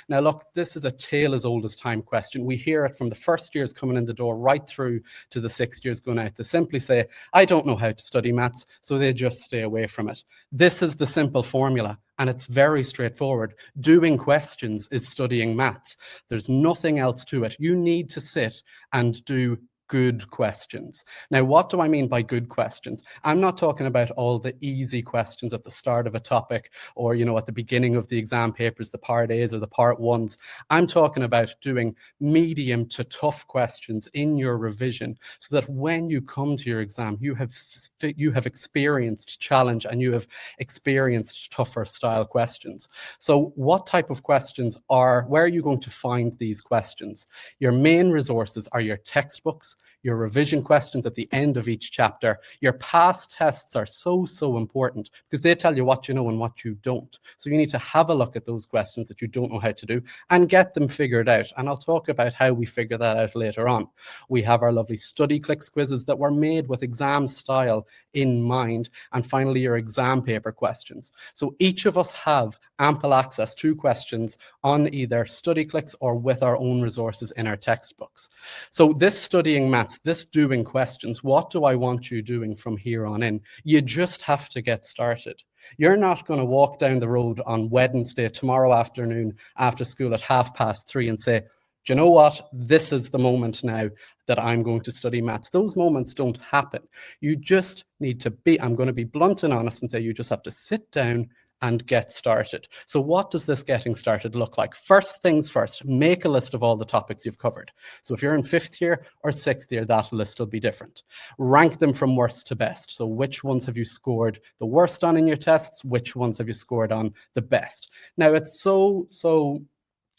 Now, look, this is a tale as old as time question. We hear it from the first years coming in the door right through to the 6th years going out. They simply say, I don't know how to study maths, so they just stay away from it. This is the simple formula, and it's very straightforward. Doing questions is studying maths. There's nothing else to it. You need to sit and do good questions. Now, what do I mean by good questions? I'm not talking about all the easy questions at the start of a topic or, at the beginning of the exam papers, the part A's or the part 1s. I'm talking about doing medium to tough questions in your revision so that when you come to your exam, you have experienced challenge and you have experienced tougher style questions. So what type of questions where are you going to find these questions? Your main resources are your textbooks, your revision questions at the end of each chapter. Your past tests are so important because they tell you what you know and what you don't. So you need to have a look at those questions that you don't know how to do and get them figured out. And I'll talk about how we figure that out later on. We have our lovely Studyclix quizzes that were made with exam style in mind. And finally, your exam paper questions. So each of us have ample access to questions on either Studyclix or with our own resources in our textbooks. So this studying maths, this doing questions, what do I want you doing from here on in? You just have to get started. You're not going to walk down the road on Wednesday, tomorrow afternoon, after school at 3:30 and say, do you know what? This is the moment now that I'm going to study maths. Those moments don't happen. You just need to I'm going to be blunt and honest and say you just have to sit down and get started. So what does this getting started look like? First things first, make a list of all the topics you've covered. So if you're in 5th year or 6th year, that list will be different. Rank them from worst to best. So which ones have you scored the worst on in your tests? Which ones have you scored on the best? Now it's so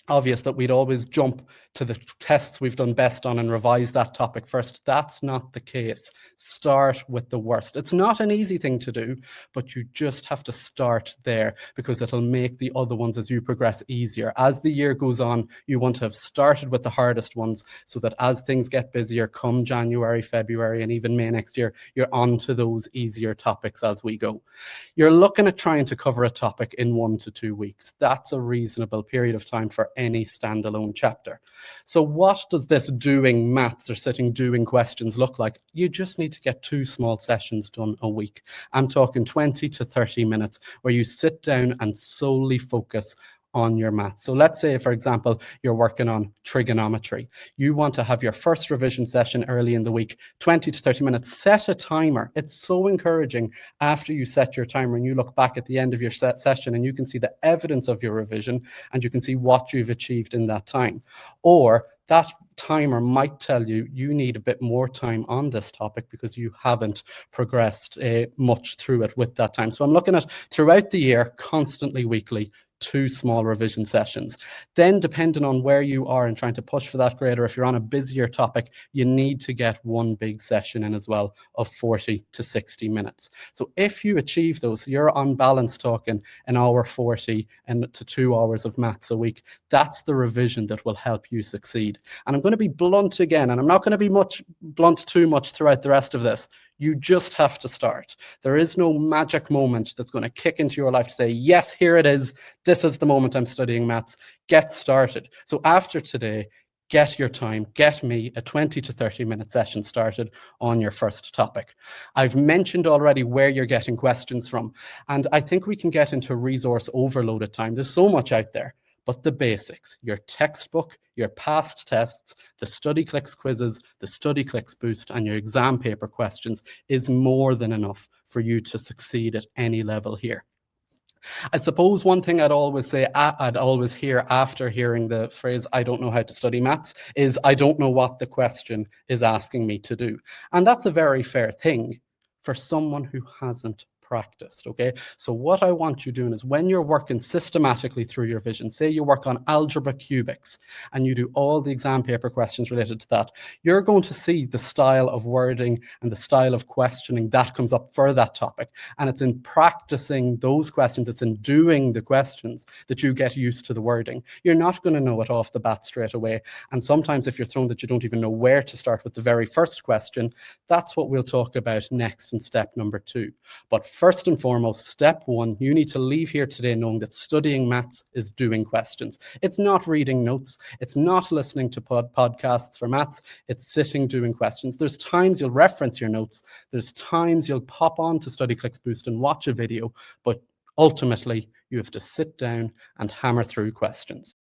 obvious that we'd always jump to the tests we've done best on and revise that topic first. That's not the case. Start with the worst. It's not an easy thing to do, but you just have to start there because it'll make the other ones as you progress easier. As the year goes on, you want to have started with the hardest ones so that as things get busier come January, February, and even May next year, you're on to those easier topics as we go. You're looking at trying to cover a topic in 1 to 2 weeks. That's a reasonable period of time for any standalone chapter. So what does this doing maths or sitting doing questions look like? You just need to get 2 small sessions done a week. I'm talking 20 to 30 minutes where you sit down and solely focus on your maths. So let's say, for example, you're working on trigonometry. You want to have your first revision session early in the week, 20 to 30 minutes. Set a timer. It's so encouraging after you set your timer and you look back at the end of your session and you can see the evidence of your revision and you can see what you've achieved in that time. Or that timer might tell you you need a bit more time on this topic because you haven't progressed much through it with that time. So I'm looking at throughout the year, constantly weekly, 2 small revision sessions. Then depending on where you are and trying to push for that grade, or if you're on a busier topic, you need to get 1 big session in as well of 40 to 60 minutes. So if you achieve those, you're on balance talking an hour 40 and to 2 hours of maths a week. That's the revision that will help you succeed. And I'm going to be blunt again, and I'm not going to be blunt too much throughout the rest of this. You just have to start. There is no magic moment that's going to kick into your life to say, yes, here it is. This is the moment I'm studying maths. Get started. So after today, get your time, get me a 20 to 30 minute session started on your first topic. I've mentioned already where you're getting questions from, and I think we can get into resource overload at time. There's so much out there. But the basics, your textbook, your past tests, the Studyclix quizzes, the Studyclix boost, and your exam paper questions is more than enough for you to succeed at any level here. I suppose one thing I'd always hear after hearing the phrase, I don't know how to study maths, is I don't know what the question is asking me to do. And that's a very fair thing for someone who hasn't practiced, okay? So what I want you doing is when you're working systematically through your vision, say you work on algebra cubics and you do all the exam paper questions related to that, you're going to see the style of wording and the style of questioning that comes up for that topic. And it's in practicing those questions, it's in doing the questions that you get used to the wording. You're not going to know it off the bat straight away. And sometimes if you're thrown that you don't even know where to start with the very first question, that's what we'll talk about next in step number 2. But first and foremost, step one, you need to leave here today knowing that studying maths is doing questions. It's not reading notes. It's not listening to podcasts for maths. It's sitting doing questions. There's times you'll reference your notes. There's times you'll pop on to Studyclix Boost and watch a video, but ultimately you have to sit down and hammer through questions.